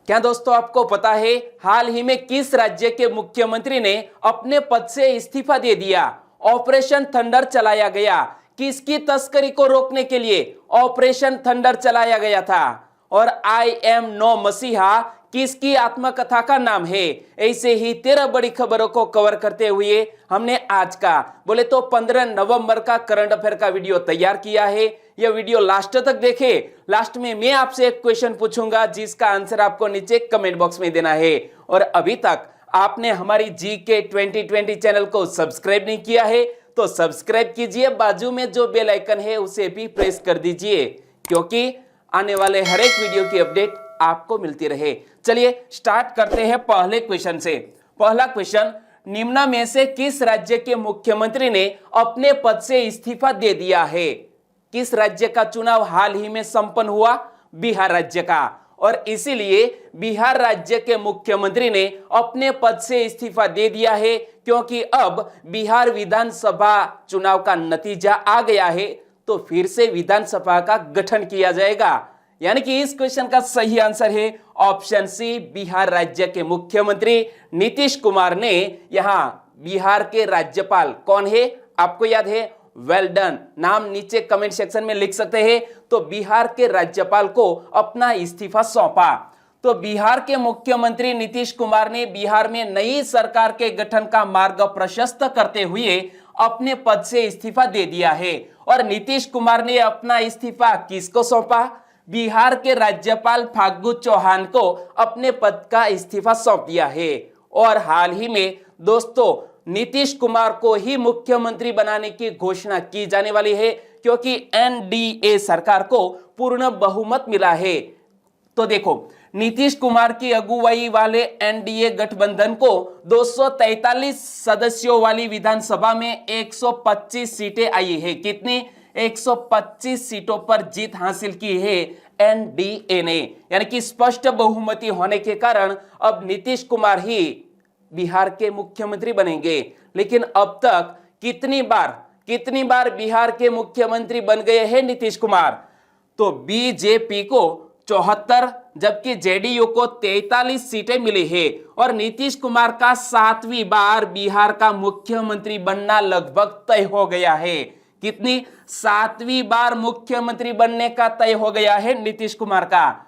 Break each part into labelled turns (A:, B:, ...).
A: क्या दोस्तों आपको पता है हाल ही में किस राज्य के मुख्यमंत्री ने अपने पद से इस्तीफा दे दिया? ऑपरेशन थंडर चलाया गया। किसकी तस्करी को रोकने के लिए ऑपरेशन थंडर चलाया गया था? और आई एम नो मसीहा किसकी आत्मकथा का नाम है? ऐसे ही 13 बड़ी खबरों को कवर करते हुए हमने आज का बोले तो 15 नवंबर का करंट अफेयर का वीडियो तैयार किया है। यह वीडियो लास्ट तक देखे। लास्ट में मैं आपसे एक क्वेश्चन पूछूंगा जिसका आंसर आपको नीचे कमेंट बॉक्स में देना है। और अभी तक आपने हमारी जीके 2020 चैनल को सब्सक्राइब नहीं किया है तो सब्सक्राइब कीजिए, बाजू में जो बेल आइकन है उसे भी प्रेस कर दीजिए क्योंकि आने वाले हर एक वीडियो की अपडेट आपको मिलती रहे। चलिए स्टार्ट करते हैं पहले क्वेश्चन से। पहला क्वेश्चन, निम्न में से किस राज्य के मुख्यमंत्री ने अपने पद से इस्तीफा दे दिया है? किस राज्य का चुनाव हाल ही में संपन्न हुआ? बिहार राज्य का। और इसीलिए बिहार राज्य के मुख्यमंत्री ने अपने पद से इस्तीफा दे दिया है क्योंकि अब बिहार विधानसभा चुनाव का नतीजा आ गया है तो फिर से विधानसभा का गठन किया जाएगा। यानी कि इस क्वेश्चन का सही आंसर है ऑप्शन सी, बिहार राज्य के मुख्यमंत्री नीतीश कुमार ने यहां बिहार के राज्यपाल कौन है आपको याद है? वेल डन, नाम नीचे कमेंट सेक्शन में लिख सकते हैं। तो बिहार के राज्यपाल को अपना इस्तीफा सौंपा। तो बिहार के मुख्यमंत्री नीतीश कुमार ने बिहार में नई सरकार के गठन का मार्ग प्रशस्त करते हुए अपने पद से इस्तीफा दे दिया है। और नीतीश कुमार ने अपना इस्तीफा किसको सौंपा? बिहार के राज्यपाल फागू चौहान को अपने पद का इस्तीफा सौंप दिया है। और हाल ही में दोस्तों नीतीश कुमार को ही मुख्यमंत्री बनाने की घोषणा की जाने वाली है क्योंकि एनडीए सरकार को पूर्ण बहुमत मिला है। तो देखो नीतीश कुमार की अगुवाई वाले एनडीए गठबंधन को 243 सदस्यों वाली विधानसभा में 125 सीटें आई है। कितनी? 125 सीटों पर जीत हासिल की है एनडीए ने। यानी कि स्पष्ट बहुमति होने के कारण अब नीतीश कुमार ही बिहार के मुख्यमंत्री बनेंगे। लेकिन अब तक कितनी बार बिहार के मुख्यमंत्री बन गए हैं नीतीश कुमार? तो बीजेपी को 74 जबकि जेडीयू को 43 सीटें मिली है। और नीतीश कुमार का 7वीं बार बिहार का मुख्यमंत्री बनना लगभग तय हो गया है। कितनी? 7वीं बार मुख्यमंत्री बनने का तय हो गया है नीतीश कुमार का।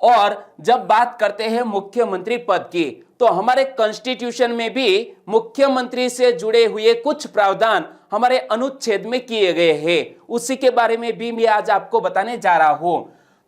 A: और जब बात करते हैं मुख्यमंत्री पद की तो हमारे कॉन्स्टिट्यूशन में भी मुख्यमंत्री से जुड़े हुए कुछ प्रावधान हमारे अनुच्छेद में किए गए हैं। उसी के बारे में भी मैं आज आपको बताने जा रहा हूं।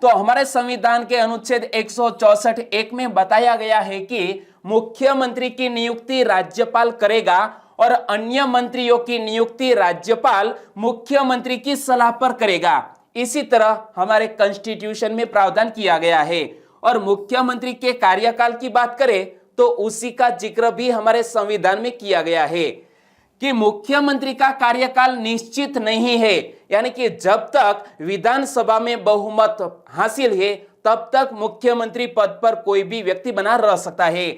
A: तो हमारे संविधान के अनुच्छेद 164(1) में बताया गया है कि मुख्यमंत्री की नियुक्ति राज्यपाल करेगा और अन्य मंत्रियों की नियुक्ति राज्यपाल मुख्यमंत्री की सलाह पर करेगा। इसी तरह हमारे कॉन्स्टिट्यूशन में प्रावधान किया गया है। और मुख्यमंत्री के कार्यकाल की बात करें तो उसी का जिक्र भी हमारे संविधान में किया गया है कि मुख्यमंत्री का कार्यकाल निश्चित नहीं है। यानी कि जब तक विधानसभा में बहुमत हासिल है तब तक मुख्यमंत्री पद पर कोई भी व्यक्ति बना रह सकता है।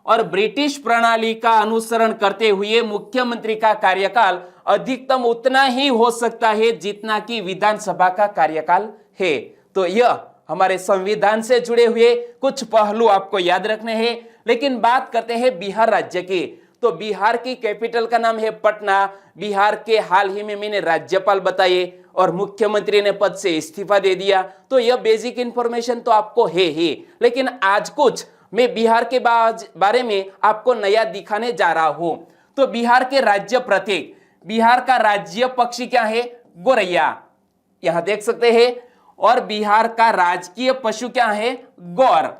A: और ब्रिटिश प्रणाली का अनुसरण करते हुए मुख्यमंत्री का कार्यकाल अधिकतम उतना ही हो सकता है जितना कि विधानसभा का कार्यकाल है। तो यह हमारे संविधान से जुड़े हुए कुछ पहलू आपको याद रखने हैं। लेकिन बात करते हैं बिहार राज्य की। तो बिहार की कैपिटल का नाम है पटना। बिहार के हाल ही में मैंने राज्यपाल बताए और मुख्यमंत्री ने पद से इस्तीफा दे दिया। तो यह बेसिक इंफॉर्मेशन तो आपको है ही। लेकिन आज कुछ मैं बिहार के बारे में आपको नया दिखाने जा रहा हूं। तो बिहार के राज्य प्रतीक, बिहार का राज्य पक्षी क्या है? गोरैया, यहां देख सकते हैं। और बिहार का राजकीय पशु क्या है? गौर।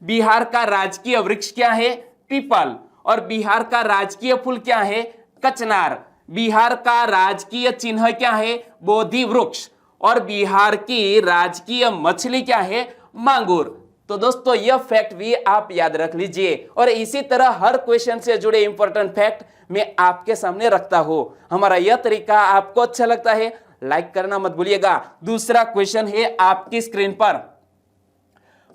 A: बिहार का राजकीय वृक्ष क्या है? पीपल। और बिहार का राजकीय फूल क्या है? कचनार। बिहार का राजकीय चिन्ह क्या है? बोधि वृक्ष। और बिहार की राजकीय मछली क्या है? मांगुर। तो दोस्तों यह फैक्ट भी आप याद रख लीजिए। और इसी तरह हर क्वेश्चन से जुड़े इंपॉर्टेंट फैक्ट मैं आपके सामने रखता हूं। हमारा यह तरीका आपको अच्छा लगता है? लाइक करना मत भूलिएगा। दूसरा क्वेश्चन है आपकी स्क्रीन पर।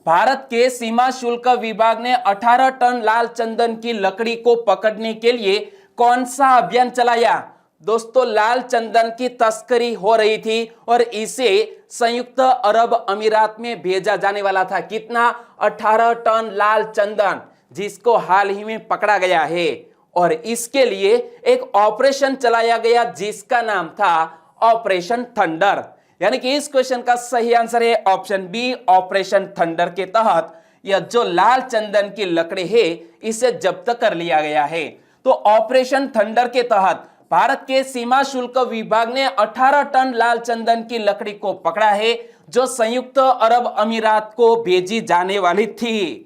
A: भारत के सीमा शुल्क विभाग ने 18 टन लाल चंदन की लकड़ी को पकड़ने के लिए कौन सा अभियान चलाया? दोस्तों लाल चंदन की तस्करी हो रही थी और इसे संयुक्त अरब अमीरात में भेजा जाने वाला था। कितना? 18 टन लाल चंदन, जिसको हाल ही में पकड़ा गया है। और इसके लिए एक ऑपरेशन चलाया गया जिसका नाम था ऑपरेशन थंडर। यानी कि इस क्वेश्चन का सही आंसर है ऑप्शन बी, ऑपरेशन थंडर के तहत यह जो लाल चंदन की लकड़ी है इसे जब्त कर लिया गया है। तो ऑपरेशन थंडर के तहत भारत के सीमा शुल्क विभाग ने 18 टन लाल चंदन की लकड़ी को पकड़ा है जो संयुक्त अरब अमीरात को भेजी जाने वाली थी।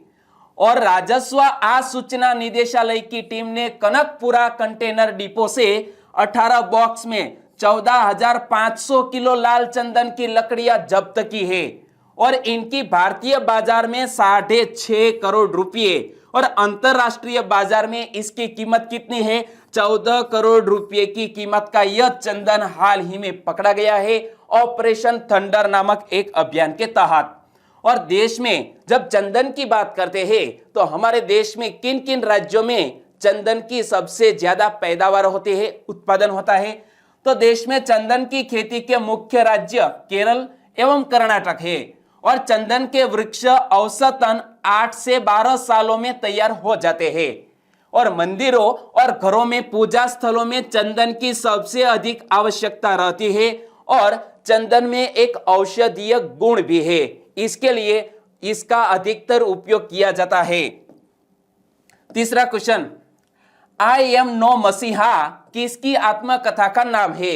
A: और राजस्व आसूचना निदेशालय की टीम ने कनकपुरा कंटेनर डिपो से 18 बॉक्स में 14,500 किलो लाल चंदन की लकड़ियां जब्त की है और इनकी भारतीय बाजार में 6.5 करोड़ रुपए और अंतरराष्ट्रीय बाजार में इसकी कीमत कितनी है? 14 करोड़ रुपए की कीमत का यह चंदन हाल ही में पकड़ा गया है ऑपरेशन थंडर नामक एक अभियान के तहत। और देश में जब चंदन की बात करते हैं तो हमारे देश में किन किन राज्यों में चंदन की सबसे ज्यादा पैदावार होती है, उत्पादन होता है? तो देश में चंदन की खेती के मुख्य राज्य केरल एवं कर्नाटक है और चंदन के वृक्ष औसतन 8 से 12 सालों में तैयार हो जाते हैं। और मंदिरों और घरों में पूजा स्थलों में चंदन की सबसे अधिक आवश्यकता रहती है और चंदन में एक औषधीय गुण भी है, इसके लिए इसका अधिकतर उपयोग किया जाता है। तीसरा क्वेश्चन, आई एम नो मसीहा किसकी आत्मकथा का नाम है?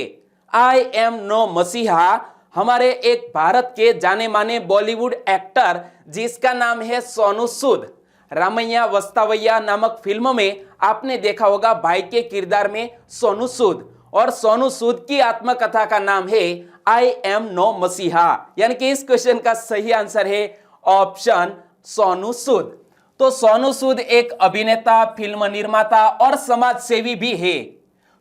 A: आई एम नो मसीहा हमारे एक भारत के जाने माने बॉलीवुड एक्टर जिसका नाम है सोनू सूद। रामैया वस्तावैया नामक फिल्म में आपने देखा होगा भाई के किरदार में सोनू सूद, और सोनू सूद की आत्मकथा का नाम है आई एम नो मसीहा। यानी कि इस क्वेश्चन का सही आंसर है ऑप्शन सोनू सूद। तो सोनू सूद एक अभिनेता, फिल्म निर्माता और समाज सेवी भी है।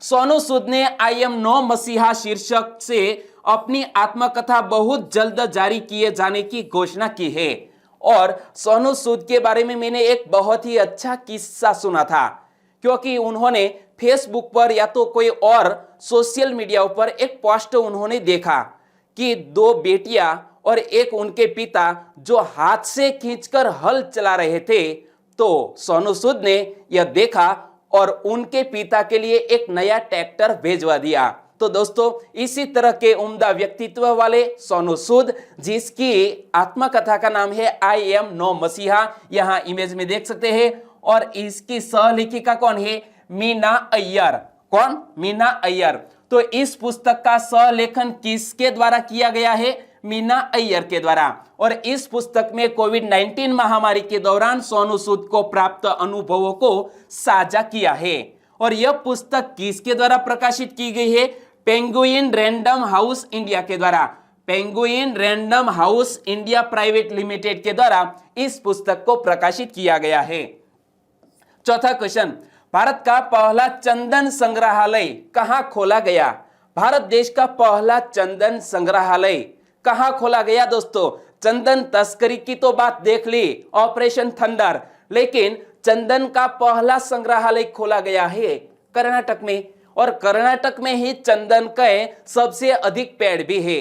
A: सोनू सूद ने आई एम नो मसीहा शीर्षक से अपनी आत्मकथा बहुत जल्द जारी किए जाने की घोषणा की है। और सोनू सूद के बारे में मैंने एक बहुत ही अच्छा किस्सा सुना था, क्योंकि उन्होंने फेसबुक पर या तो कोई और सोशल मीडिया पर एक पोस्ट उन्होंने देखा कि 2 बेटियां और एक उनके पिता जो हाथ से खींचकर हल चला रहे थे। तो सोनू सूद ने यह देखा और उनके पिता के लिए एक नया ट्रैक्टर भेजवा दिया। तो दोस्तों इसी तरह के उम्दा व्यक्तित्व वाले सोनू सूद, जिसकी आत्मकथा का नाम है आई एम नो मसीहा, यहाँ इमेज में देख सकते हैं। और इसकी सहलेखिका कौन है? मीना अय्यर। कौन? मीना अय्यर। तो इस पुस्तक का सहलेखन किसके द्वारा किया गया है? मीना अय्यर के द्वारा। और इस पुस्तक में कोविड-19 महामारी के दौरान सोनू सूद को प्राप्त अनुभवों को साझा किया है। और यह पुस्तक किसके द्वारा प्रकाशित की गई है? पेंगुइन रैंडम हाउस इंडिया के द्वारा। Penguin random house India private limited के द्वारा इस पुस्तक को प्रकाशित किया गया है। चौथा क्वेश्चन, भारत का पहला चंदन संग्रहालय कहां खोला गया? भारत देश का पहला चंदन संग्रहालय कहां खोला गया? दोस्तों चंदन तस्करी की तो बात देख ली, ऑपरेशन थंडर, लेकिन चंदन का पहला संग्रहालय खोला गया है कर्नाटक में। और कर्नाटक में ही चंदन के सबसे अधिक पेड़ भी है।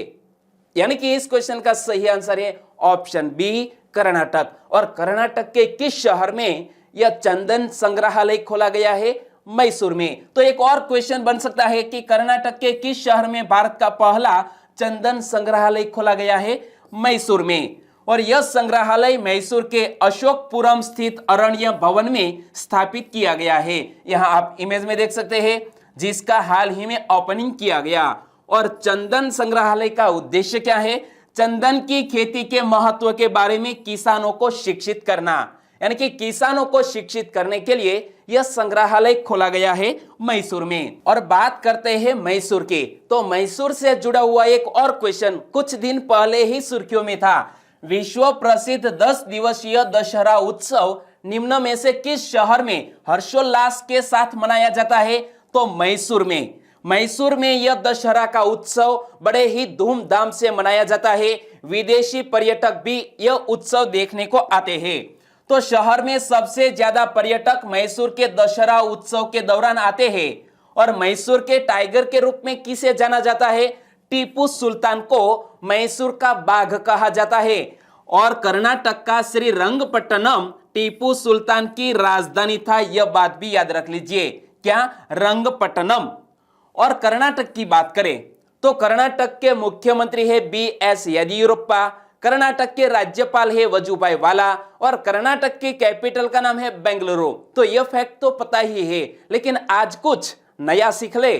A: यानी कि इस क्वेश्चन का सही आंसर है ऑप्शन बी, कर्नाटक। और कर्नाटक के किस शहर में यह चंदन संग्रहालय खोला गया है? मैसूर में। तो एक और क्वेश्चन बन सकता है कि कर्नाटक के किस शहर में भारत का पहला चंदन संग्रहालय खोला गया है? मैसूर में। और यह संग्रहालय मैसूर के अशोकपुरम स्थित अरण्य भवन में स्थापित किया गया है। यहां आप इमेज में देख सकते हैं, जिसका हाल ही में ओपनिंग किया गया। और चंदन संग्रहालय का उद्देश्य क्या है? चंदन की खेती के महत्व के बारे में किसानों को शिक्षित करना। यानी कि किसानों को शिक्षित करने के लिए यह संग्रहालय खोला गया है मैसूर में। और बात करते हैं मैसूर की, तो मैसूर से जुड़ा हुआ एक और क्वेश्चन कुछ दिन पहले ही सुर्खियों में था। विश्व प्रसिद्ध 10 दिवसीय दशहरा उत्सव निम्न में से किस शहर में हर्षोल्लास के साथ मनाया जाता है? तो मैसूर में। मैसूर में यह दशहरा का उत्सव बड़े ही धूमधाम से मनाया जाता है। विदेशी पर्यटक भी यह उत्सव देखने को आते हैं। तो शहर में सबसे ज्यादा पर्यटक मैसूर के दशहरा उत्सव के दौरान आते हैं। और मैसूर के टाइगर के रूप में किसे जाना जाता है? टीपू सुल्तान को मैसूर का बाघ कहा जाता है। और कर्नाटक का श्रीरंगपट्टनम टीपू सुल्तान की राजधानी था, यह बात भी याद रख लीजिए। क्या? रंगपट्टनम। और कर्नाटक की बात करें तो कर्नाटक के मुख्यमंत्री है BS येदियुरप्पा, कर्नाटक के राज्यपाल है वजुभाई वाला और कर्नाटक की कैपिटल का नाम है बेंगलुरु। तो यह फैक्ट तो पता ही है, लेकिन आज कुछ नया सीख ले।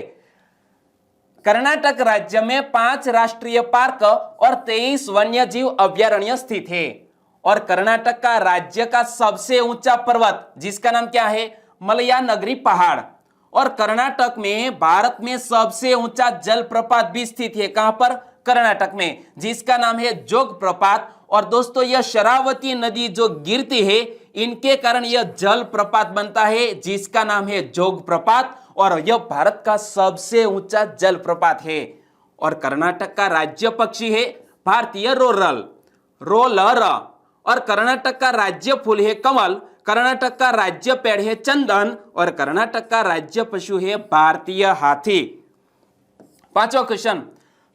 A: कर्नाटक राज्य में 5 राष्ट्रीय पार्क और 23 वन्यजीव अभयारण्य स्थित है। और कर्नाटक का राज्य का सबसे ऊंचा पर्वत जिसका नाम क्या है? मलयानगिरी पहाड़। और कर्नाटक में भारत में सबसे ऊंचा जलप्रपात भी स्थित है। कहां पर? कर्नाटक में, जिसका नाम है जोग प्रपात। और दोस्तों यह शरावती नदी जो गिरती है इनके कारण यह जलप्रपात बनता है जिसका नाम है जोग प्रपात और यह भारत का सबसे ऊंचा जलप्रपात है। और कर्नाटक का राज्य पक्षी है भारतीय रोलर। और कर्नाटक का राज्य फूल है कमल, कर्नाटक का राज्य पेड़ है चंदन और कर्नाटक का राज्य पशु है भारतीय हाथी। 5वां क्वेश्चन,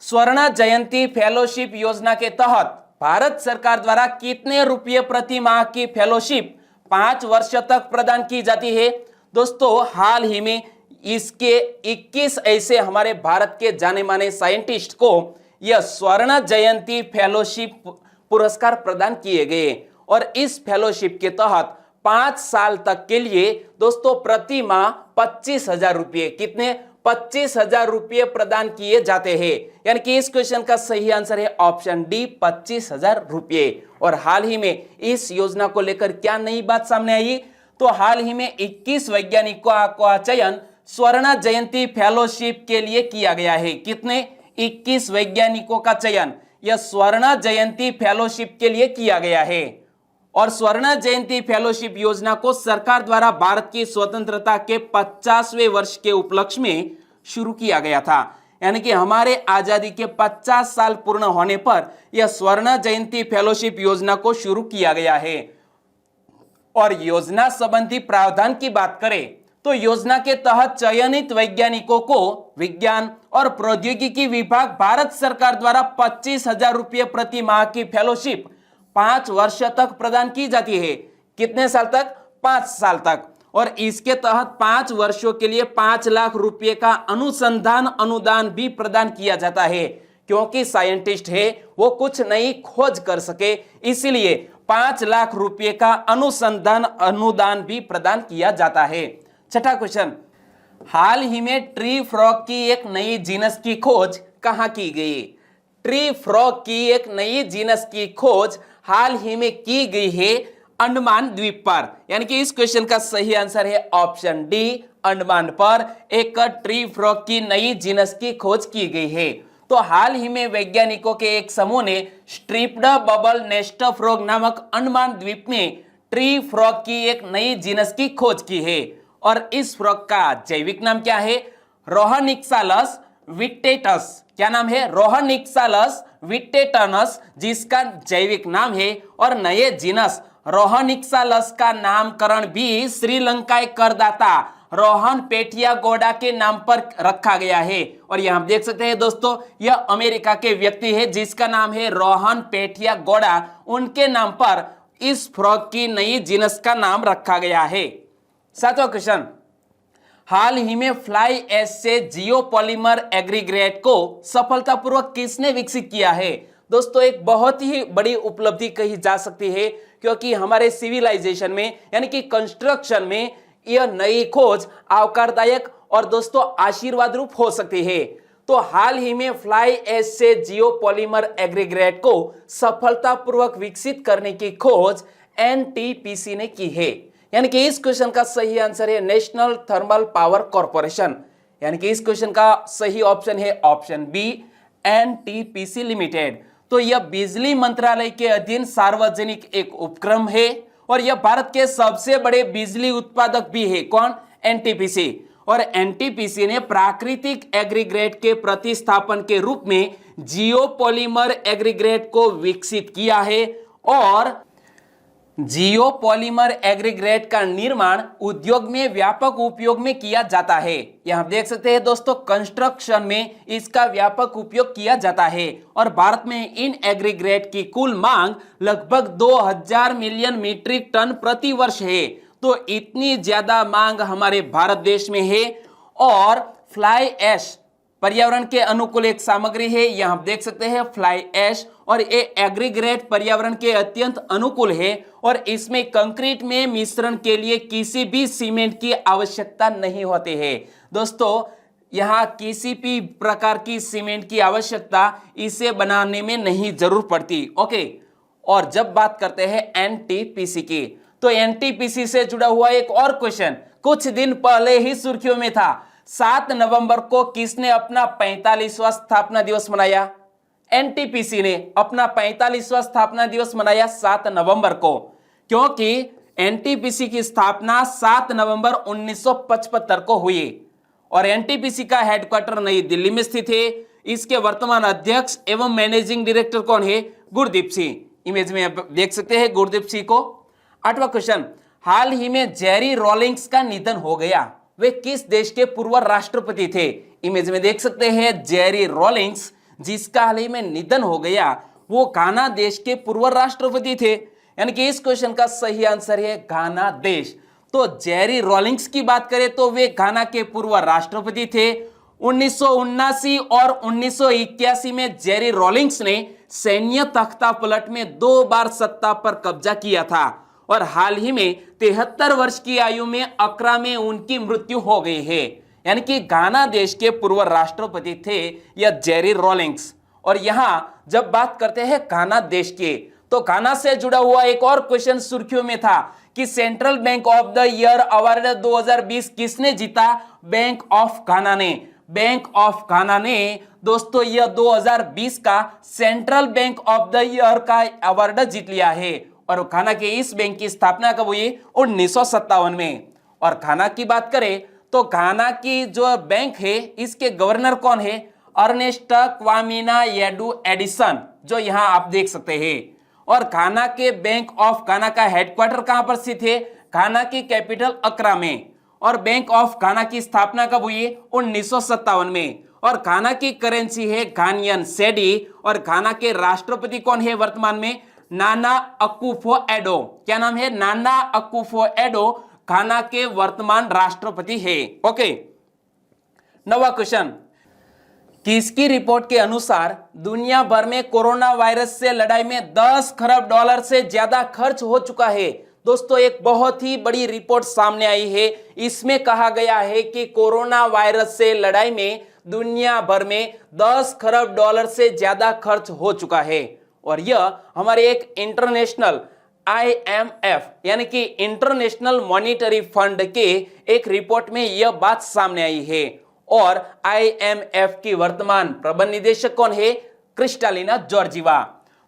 A: स्वर्ण जयंती फेलोशिप योजना के तहत भारत सरकार द्वारा कितने रुपये प्रति माह की फेलोशिप 5 वर्ष तक प्रदान की जाती है? दोस्तों हाल ही में इसके 21 ऐसे हमारे भारत के जाने माने साइंटिस्ट को यह स्वर्ण जयंती फेलोशिप पुरस्कार प्रदान किए गए। और इस फेलोशिप के तहत 5 साल तक के लिए दोस्तों प्रति माह 25,000 रुपये, कितने? 25,000 रुपये प्रदान किए जाते हैं। यानी कि इस क्वेश्चन का सही आंसर है ऑप्शन डी, 25,000 रुपये। और हाल ही में इस योजना को लेकर क्या नई बात सामने आई? तो हाल ही में 21 वैज्ञानिकों का चयन स्वर्ण जयंती फेलोशिप के लिए किया गया है। कितने? 21 वैज्ञानिकों का चयन यह स्वर्ण जयंती फेलोशिप के लिए किया गया है। और स्वर्ण जयंती फेलोशिप योजना को सरकार द्वारा भारत की स्वतंत्रता के 50वें वर्ष के उपलक्ष्य में शुरू किया गया था। यानी कि हमारे आजादी के 50 साल पूर्ण होने पर यह स्वर्ण जयंती फेलोशिप योजना को शुरू किया गया है। और योजना संबंधी प्रावधान की बात करें तो योजना के तहत चयनित वैज्ञानिकों को विज्ञान और प्रौद्योगिकी विभाग भारत सरकार द्वारा 25,000 रुपये प्रति माह की फेलोशिप 5 वर्ष तक प्रदान की जाती है। कितने साल तक? 5 साल तक। और इसके तहत 5 वर्षों के लिए 5 लाख रुपए का अनुसंधान अनुदान भी प्रदान किया जाता है, क्योंकि साइंटिस्ट है वो कुछ नई खोज कर सके, इसीलिए 5 लाख रुपए का अनुसंधान अनुदान भी प्रदान किया जाता है। 6वां क्वेश्चन, हाल ही में ट्री फ्रॉग की एक नई जीनस की खोज कहां की गई? ट्री फ्रॉग की एक नई जीनस की खोज हाल ही में की गई है अंडमान द्वीप पर। यानी कि इस क्वेश्चन का सही आंसर है ऑप्शन डी, अंडमान पर एक ट्री फ्रॉग की नई जीनस की खोज की गई है। तो हाल ही में वैज्ञानिकों के एक समूह ने स्ट्रिप्ड बबल नेस्ट फ्रॉग नामक अंडमान द्वीप में ट्री फ्रॉग की एक नई जीनस की खोज की है। और इस फ्रॉग का जैविक नाम क्या है? रोहनिक्सालस विटेटस। क्या नाम है? रोहनिक्सालस विटेटनस, जिसका जैविक नाम है। और नए जीनस रोहनिक्सालस का नामकरण भी श्रीलंकाई करदाता रोहन पेठियागोडा के नाम पर रखा गया है। और यहां देख सकते हैं दोस्तों, यह अमेरिका के व्यक्ति है जिसका नाम है रोहन पेठियागोडा, उनके नाम पर इस फ्रॉग की नई जीनस का नाम रखा गया है। 7वां क्वेश्चन, हाल ही में फ्लाई ऐश से जियोपॉलीमर एग्रीगेट को सफलतापूर्वक किसने विकसित किया है? दोस्तों एक बहुत ही बड़ी उपलब्धि कही जा सकती है, क्योंकि हमारे सिविलाइजेशन में यानी कि कंस्ट्रक्शन में यह नई खोज आवकारदायक और दोस्तों आशीर्वाद रूप हो सकती है। तो हाल ही में फ्लाई ऐश से जियोपॉलीमर एग्रीगेट को सफलतापूर्वक विकसित करने की खोज NTPC ने की है। यानी कि इस क्वेश्चन का सही आंसर है नेशनल थर्मल पावर कॉर्पोरेशन। यानी कि इस क्वेश्चन का सही ऑप्शन है ऑप्शन बी, NTPC लिमिटेड। तो यह बिजली मंत्रालय के अधीन सार्वजनिक एक उपक्रम है और यह भारत के सबसे बड़े बिजली उत्पादक भी है। कौन? NTPC। और NTPC ने प्राकृतिक एग्रीगेट के प्रतिस्थापन के रूप में जियोपॉलीमर एग्रीगेट को विकसित किया है और जियोपॉलीमर एग्रीगेट का निर्माण उद्योग में व्यापक उपयोग में किया जाता है। यहां देख सकते हैं दोस्तों, कंस्ट्रक्शन में इसका व्यापक उपयोग किया जाता है और भारत में इन एग्रीगेट की कुल मांग लगभग 2000 मिलियन मीट्रिक टन प्रति वर्ष है। तो इतनी ज्यादा मांग हमारे भारत देश में है। और फ्लाई ऐश पर्यावरण के अनुकूल एक सामग्री है, यहां आप देख सकते हैं फ्लाई ऐश, और ये एग्रीगेट पर्यावरण के अत्यंत अनुकूल है और इसमें कंक्रीट में मिश्रण के लिए किसी भी सीमेंट की आवश्यकता नहीं होती है। दोस्तों, यहां किसी भी प्रकार की सीमेंट की आवश्यकता इसे बनाने में नहीं जरूर पड़ती। ओके, और जब बात करते हैं एनटीपीसी की, तो एनटीपीसी से जुड़ा हुआ एक और क्वेश्चन कुछ दिन पहले ही सुर्खियों में था। 7 नवंबर को किसने अपना 45वां स्थापना दिवस मनाया? एनटीपीसी ने अपना 45वां स्थापना दिवस मनाया 7 नवंबर को, क्योंकि एनटीपीसी की स्थापना 7 नवंबर 1975 को हुई और एनटीपीसी का हेडक्वार्टर नई दिल्ली में स्थित है। इसके वर्तमान अध्यक्ष एवं मैनेजिंग डायरेक्टर कौन है? गुरदीप सिंह। इमेज में आप देख सकते हैं गुरदीप सिंह को। 8वां क्वेश्चन, हाल ही में जेरी रॉलिंग्स का निधन हो गया, वे किस देश के पूर्व राष्ट्रपति थे? इमेज में देख सकते हैं जेरी रॉलिंग्स, जिसका हाल ही में निधन हो गया, वो घाना देश के पूर्व राष्ट्रपति थे। यानी कि इस क्वेश्चन का सही आंसर है घाना देश। तो जेरी रॉलिंग्स की बात करें तो वे घाना के पूर्व राष्ट्रपति थे। 1979 और 1981 में जेरी रॉलिंग्स ने सैन्य तख्तापलट में 2 बार सत्ता पर कब्जा किया था और हाल ही में 73 वर्ष की आयु में अक्रा में उनकी मृत्यु हो गई है। यानी कि घाना देश के पूर्व राष्ट्रपति थे यह जेरी रॉलिंग्स। और यहां जब बात करते हैं घाना देश के, तो घाना से जुड़ा हुआ एक और क्वेश्चन सुर्खियों में था कि central bank of the year award 2020 किसने जीता? बैंक ऑफ घाना ने। बैंक ऑफ घाना ने दोस्तों यह 2020 का central bank of the year का अवार्ड जीत लिया है। और घाना के इस बैंक की स्थापना कब हुई? 1957 में। और घाना की बात करें तो घाना की जो बैंक है इसके गवर्नर कौन है? अर्नेस्ट क्वामिना एडू एडिसन, जो यहां आप देख सकते हैं। और घाना के बैंक ऑफ घाना का हेडक्वार्टर कहां पर स्थित है? घाना की कैपिटल अक्रा में। और बैंक ऑफ घाना की स्थापना कब हुई? 1957 में। और घाना की करेंसी है घानियन सेडी। और घाना के राष्ट्रपति कौन है वर्तमान में? नाना अकुफो एडो। क्या नाम है? नाना अकुफो एडो घाना के वर्तमान राष्ट्रपति है। ओके, 9वां क्वेश्चन, किसकी रिपोर्ट के अनुसार दुनिया भर में कोरोना वायरस से लड़ाई में 10 खरब डॉलर से ज्यादा खर्च हो चुका है? दोस्तों, एक बहुत ही बड़ी रिपोर्ट सामने आई है। इसमें कहा गया है कि कोरोना वायरस से लड़ाई में दुनिया भर में 10 खरब डॉलर से ज्यादा खर्च हो चुका है। और यह हमारे एक इंटरनेशनल IMF यानी कि इंटरनेशनल मॉनिटरी फंड के एक रिपोर्ट में यह बात सामने आई है। और IMF की वर्तमान प्रबंध निदेशक कौन है? Kristalina Georgieva.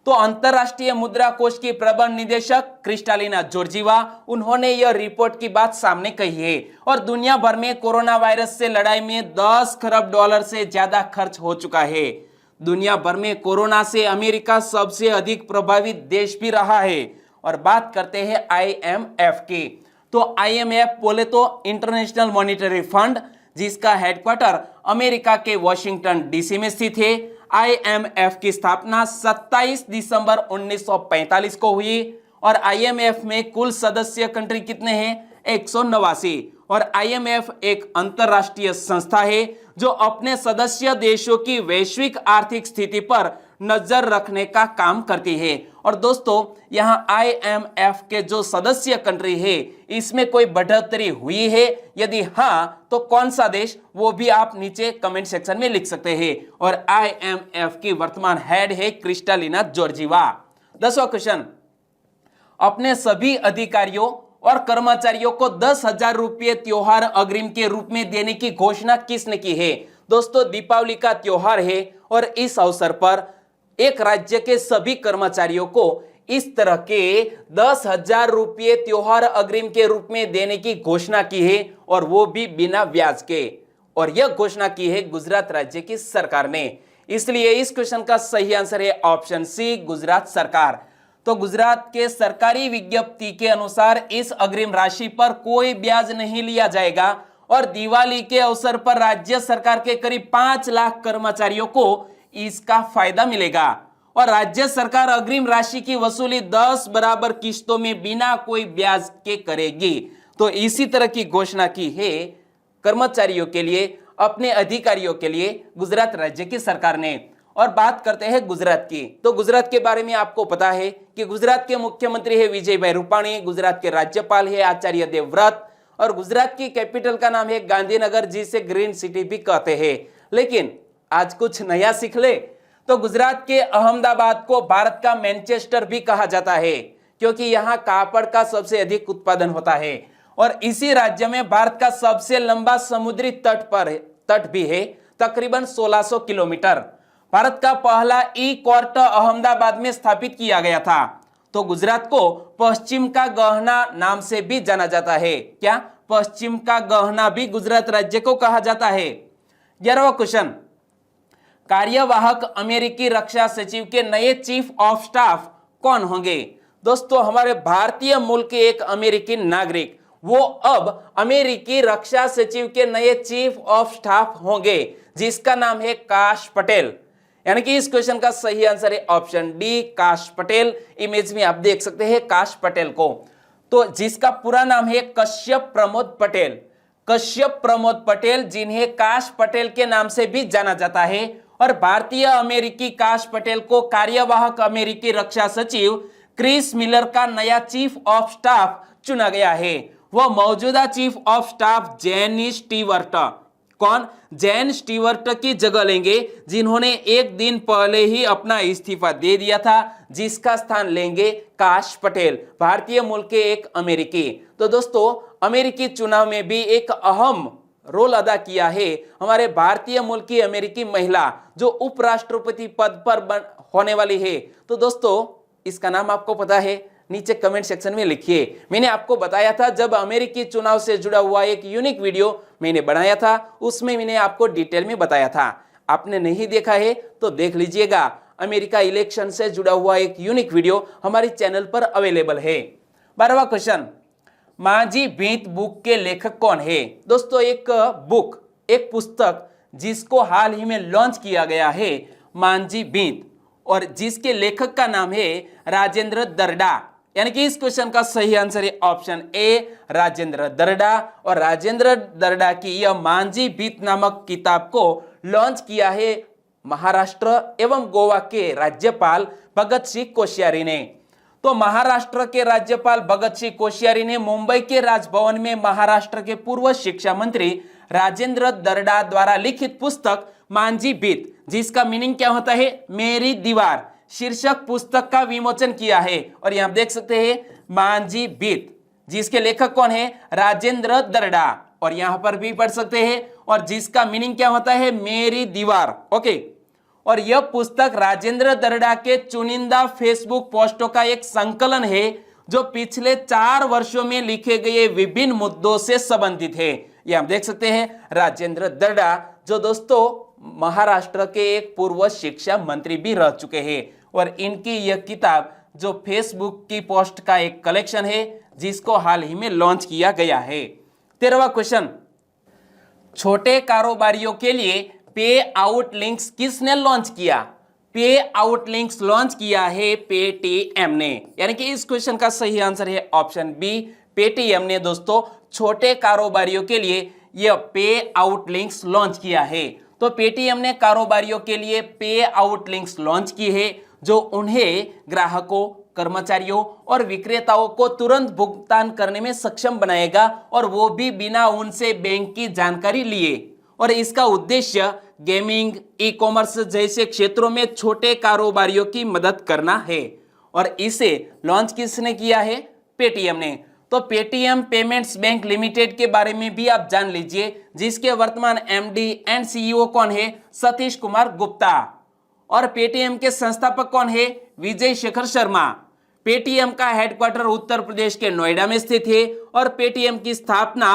A: तो अंतरराष्ट्रीय मुद्रा कोष की प्रबंध निदेशक क्रिस्टालिना जॉर्जीवा, उन्होंने यह रिपोर्ट की बात सामने कही है। और दुनिया भर में कोरोना वायरस से लड़ाई में 10 खरब डॉलर से ज्यादा खर्च हो चुका है। दुनिया भर में कोरोना से अमेरिका सबसे अधिक प्रभावित देश भी रहा है। और बात करते हैं IMF की, तो IMF बोले तो इंटरनेशनल मॉनिटरी फंड, जिसका हेडक्वार्टर अमेरिका के वॉशिंगटन DC में स्थित है। IMF की स्थापना 27 दिसंबर 1945 को हुई। और IMF में कुल सदस्य कंट्री कितने हैं? 189। और IMF एक अंतरराष्ट्रीय संस्था है जो अपने सदस्य देशों की वैश्विक आर्थिक स्थिति पर नजर रखने का काम करती है। और दोस्तों, यहां IMF के जो सदस्य कंट्री है इसमें कोई बढ़ोतरी हुई है? यदि हां तो कौन सा देश, वो भी आप नीचे कमेंट सेक्शन में लिख सकते हैं। और IMF की वर्तमान हेड है क्रिस्टालिना जॉर्जीवा। 10वां क्वेश्चन, अपने सभी अधिकारियों और कर्मचारियों को 10,000 रुपये त्योहार अग्रिम के रूप में देने की घोषणा किसने की है? दोस्तों, दीपावली का त्योहार है और इस अवसर पर एक राज्य के सभी कर्मचारियों को इस तरह के 10,000 रुपये त्योहार अग्रिम के रूप में देने की घोषणा की है, और वो भी बिना ब्याज के। और यह घोषणा की है गुजरात राज्य की सरकार ने। इसलिए इस क्वेश्चन का सही आंसर है ऑप्शन सी, गुजरात सरकार। तो गुजरात के सरकारी विज्ञप्ति के अनुसार इस अग्रिम राशि पर कोई ब्याज नहीं लिया जाएगा और दिवाली के अवसर पर राज्य सरकार के करीब 5 लाख कर्मचारियों को इसका फायदा मिलेगा और राज्य सरकार अग्रिम राशि की वसूली 10 बराबर किस्तों में बिना कोई ब्याज के करेगी। तो इसी तरह की घोषणा की है कर्मचारियों के लिए, अपने अधिकारियों के लिए गुजरात राज्य की सरकार ने। और बात करते हैं गुजरात की, तो गुजरात के बारे में आपको पता है कि गुजरात के मुख्यमंत्री है विजयभाई रूपाणी, गुजरात के राज्यपाल है आचार्य देवव्रत और गुजरात की कैपिटल का नाम है गांधीनगर, जिसे ग्रीन सिटी भी कहते हैं। लेकिन आज कुछ नया सीख ले तो गुजरात के अहमदाबाद को भारत का मैनचेस्टर भी कहा जाता है, क्योंकि यहाँ कापड़ का सबसे अधिक उत्पादन होता है और इसी राज्य में भारत का सबसे लंबा समुद्री तट भी है, तकरीबन 1600 किलोमीटर। भारत का पहला ई कोर्ट अहमदाबाद में स्थापित किया गया था। तो गुजरात को पश्चिम का गहना नाम से भी जाना जाता है। क्या पश्चिम का गहना भी गुजरात राज्य को कहा जाता है? 11वां क्वेश्चन, कार्यवाहक अमेरिकी रक्षा सचिव के नए चीफ ऑफ स्टाफ कौन होंगे? दोस्तों, हमारे भारतीय मूल के एक अमेरिकी नागरिक वो अब अमेरिकी रक्षा सचिव के नए चीफ ऑफ स्टाफ होंगे, जिसका नाम है काश पटेल। यानी कि इस क्वेश्चन का सही आंसर है ऑप्शन डी, काश पटेल। इमेज में आप देख सकते हैं काश पटेल को, तो जिसका पूरा नाम है कश्यप प्रमोद पटेल। कश्यप प्रमोद पटेल, जिन्हें काश पटेल के नाम से भी जाना जाता है, और भारतीय अमेरिकी काश पटेल को कार्यवाहक अमेरिकी रक्षा सचिव क्रिस मिलर का नया चीफ ऑफ स्टाफ चुना गया है। वह मौजूदा chief of staff Jen Stewart, कौन? जेन स्टीवर्ट की जगह लेंगे, जिन्होंने एक दिन पहले ही अपना इस्तीफा दे दिया था, जिसका स्थान लेंगे काश पटेल, भारतीय मूल के एक अमेरिकी। तो दोस्तों, अमेरिकी चुनाव में भी एक अहम रोल अदा किया है हमारे भारतीय मूल की अमेरिकी महिला, जो उपराष्ट्रपति पद पर होने वाली है। तो दोस्तों, इसका नाम आपको पता है? नीचे कमेंट सेक्शन में लिखिए। मैंने आपको बताया था, जब अमेरिकी चुनाव से जुड़ा हुआ एक यूनिक वीडियो मैंने बनाया था, उसमें मैंने आपको डिटेल में बताया था। आपने नहीं देखा है तो देख लीजिएगा। अमेरिका इलेक्शन से जुड़ा हुआ एक यूनिक वीडियो हमारे चैनल पर अवेलेबल है। 12वां क्वेश्चन, माझी भीत बुक के लेखक कौन है? दोस्तों, एक पुस्तक जिसको हाल ही में लॉन्च किया गया है, माझी भीत, और जिसके लेखक का नाम है राजेंद्र दर्डा। यानी कि इस क्वेश्चन का सही आंसर है ऑप्शन ए, राजेंद्र दर्डा। और राजेंद्र दर्डा की यह माझी भीत नामक किताब को लॉन्च किया है महाराष्ट्र एवं गोवा के राज्यपाल भगत सिंह कोश्यारी ने। तो महाराष्ट्र के राज्यपाल भगत सिंह कोश्यारी ने मुंबई के राजभवन में महाराष्ट्र के पूर्व शिक्षा मंत्री राजेंद्र दर्डा द्वारा लिखित पुस्तक माझी भीत, जिसका मीनिंग क्या होता है? मेरी दीवार, शीर्षक पुस्तक का विमोचन किया है। और यहां देख सकते हैं माझी भीत, जिसके लेखक कौन है? राजेंद्र दर्डा। और यहां पर भी पढ़ सकते हैं, और जिसका मीनिंग क्या होता है? मेरी दीवार। ओके। और यह पुस्तक राजेंद्र दर्डा के चुनिंदा फेसबुक पोस्टों का एक संकलन है, जो पिछले 4 वर्षों में लिखे गए विभिन्न मुद्दों से संबंधित है। ये हम देख सकते हैं राजेंद्र दर्डा, जो दोस्तों महाराष्ट्र के एक पूर्व शिक्षा मंत्री भी रह चुके हैं। और इनकी यह किताब जो फेसबुक की पोस्ट का एक कलेक्शन है, जिसको हाल ही में लॉन्च किया गया है। 13वां क्वेश्चन, छोटे कारोबारियों के लिए पे आउट लिंक्स किसने लॉन्च किया? पे आउट लिंक्स लॉन्च किया है पेटीएम ने। यानी कि इस क्वेश्चन का सही आंसर है ऑप्शन बी, पेटीएम ने दोस्तों छोटे कारोबारियों के लिए यह पे आउट लिंक्स लॉन्च किया है। तो पेटीएम ने कारोबारियों के लिए पे आउट लिंक्स लॉन्च की है, जो उन्हें ग्राहकों, कर्मचारियों और विक्रेताओं को तुरंत भुगतान करने में सक्षम बनाएगा, और वो भी बिना उनसे बैंक की जानकारी लिए। और इसका उद्देश्य गेमिंग, ई कॉमर्स जैसे क्षेत्रों में छोटे कारोबारियों की मदद करना है। और इसे लॉन्च किसने किया है? पेटीएम ने। तो पेटीएम पेमेंट्स बैंक लिमिटेड के बारे में भी आप जान लीजिए, जिसके वर्तमान एमडी एंड सीईओ कौन है? सतीश कुमार गुप्ता। और पेटीएम के संस्थापक कौन है? विजय शेखर शर्मा। पेटीएम का हेडक्वार्टर उत्तर प्रदेश के नोएडा में स्थित है, और पेटीएम की स्थापना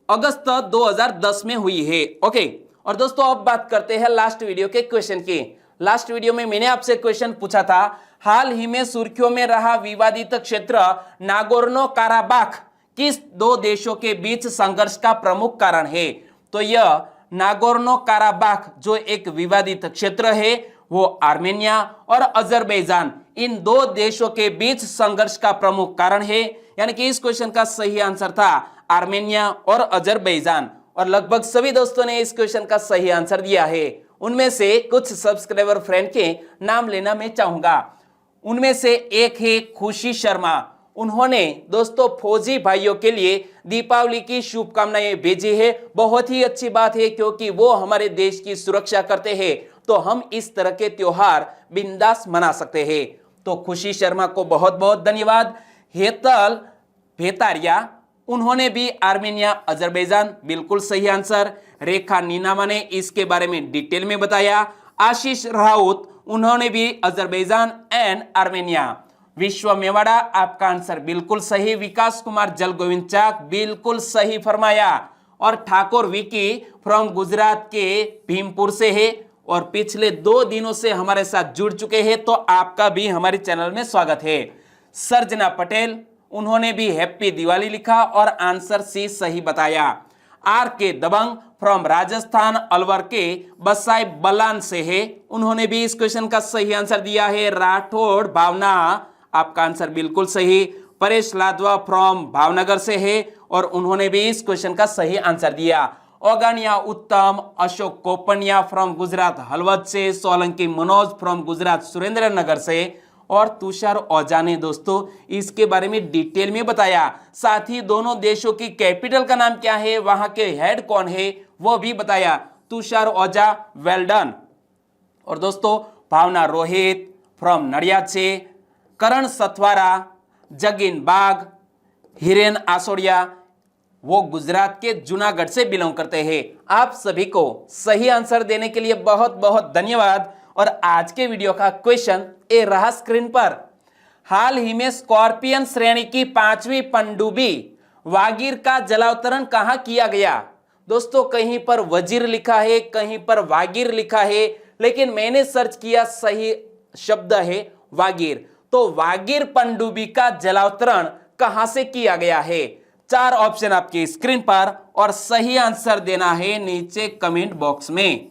A: अगस्त 2010 में हुई है। ओके। और दोस्तों, अब बात करते हैं लास्ट वीडियो के क्वेश्चन की। लास्ट वीडियो में मैंने आपसे क्वेश्चन पूछा था, हाल ही में सुर्खियों में रहा विवादित क्षेत्र नागोर्नो काराबाख किस दो देशों के बीच संघर्ष का प्रमुख कारण है? तो यह नागोर्नो काराबाख जो एक विवादित क्षेत्र है वो आर्मेनिया और अजरबैजान इन दो देशों के बीच संघर्ष का प्रमुख कारण है। यानी कि इस क्वेश्चन का सही आंसर था आर्मेनिया और अजरबैजान। और लगभग सभी दोस्तों ने इस क्वेश्चन का सही आंसर दिया है। उनमें से कुछ सब्सक्राइबर फ्रेंड के नाम लेना मैं चाहूंगा। उनमें से एक है खुशी शर्मा। उन्होंने दोस्तों फौजी भाइयों के लिए दीपावली की शुभकामनाएं भेजी है। बहुत ही अच्छी बात है क्योंकि वो हमारे देश की सुरक्षा करते हैं, तो हम इस तरह के त्योहार बिंदास मना सकते हैं। तो खुशी शर्मा को बहुत बहुत धन्यवाद। हेतल भेतारिया, उन्होंने भी आर्मेनिया अजरबैजान, बिल्कुल सही आंसर। रेखा नीनामा ने इसके बारे में डिटेल में बताया। आशीष राउत, उन्होंने भी अजरबैजान एंड आर्मेनिया। विश्व मेवाड़ा, आपका आंसर बिल्कुल सही। विकास कुमार जल गोविंद चाक, बिल्कुल सही फरमाया। और ठाकुर विकी फ्रॉम गुजरात के भीमपुर से है और पिछले 2 दिनों से हमारे साथ जुड़ चुके हैं, तो आपका भी हमारे चैनल में स्वागत है। सर्जना पटेल, उन्होंने भी हैप्पी दिवाली लिखा और आंसर सी सही बताया। आर के दबंग फ्रॉम राजस्थान अलवर के बसाई बलान से है, उन्होंने भी इस क्वेश्चन का सही आंसर दिया है। राठौड़ भावना, आपका आंसर बिल्कुल सही। परेश लादवा फ्रॉम भावनगर से है और उन्होंने भी इस क्वेश्चन का सही आंसर दिया। ओगानिया उत्तम, अशोक कोपनिया फ्रॉम गुजरात हलवद से, सोलंकी मनोज फ्रॉम गुजरात सुरेंद्रनगर से और तुषार ओझा ने दोस्तों इसके बारे में डिटेल में बताया। साथ ही दोनों देशों की कैपिटल का नाम क्या है, वहां के हेड कौन है वो भी बताया। तुषार ओझा, वेल डन। और दोस्तों भावना रोहित फ्रॉम नडियाद से, करण सथवारा, जगिन बाग, हिरेन आसोड़िया, वो गुजरात के जूनागढ़ से बिलोंग करते हैं। आप सभी को सही आंसर देने के लिए बहुत बहुत धन्यवाद। और आज के वीडियो का क्वेश्चन ए रहा स्क्रीन पर। हाल ही में स्कॉर्पियन श्रेणी की 5वीं पनडुब्बी वागीर का जलावतरण कहां किया गया? दोस्तों कहीं पर वजीर लिखा है, कहीं पर वागीर लिखा है, लेकिन मैंने सर्च किया, सही शब्द है वागीर। तो वागीर पनडुब्बी का जलावतरण कहां से किया गया है? 4 ऑप्शन आपकी स्क्रीन पर और सही आंसर देना है नीचे कमेंट बॉक्स में।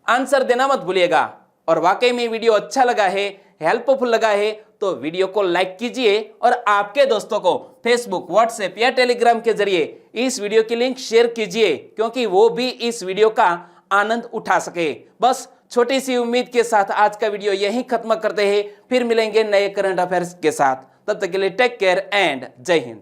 A: आंसर देना मत भूलिएगा। और वाकई में वीडियो अच्छा लगा है, हेल्पफुल लगा है तो वीडियो को लाइक कीजिए और आपके दोस्तों को फेसबुक, व्हाट्सएप या टेलीग्राम के जरिए इस वीडियो की लिंक शेयर कीजिए क्योंकि वो भी इस वीडियो का आनंद उठा सके। बस छोटी सी उम्मीद के साथ आज का वीडियो यहीं खत्म करते हैं। फिर मिलेंगे नए करंट अफेयर्स के साथ। तब तक के लिए टेक केयर एंड जय हिंद।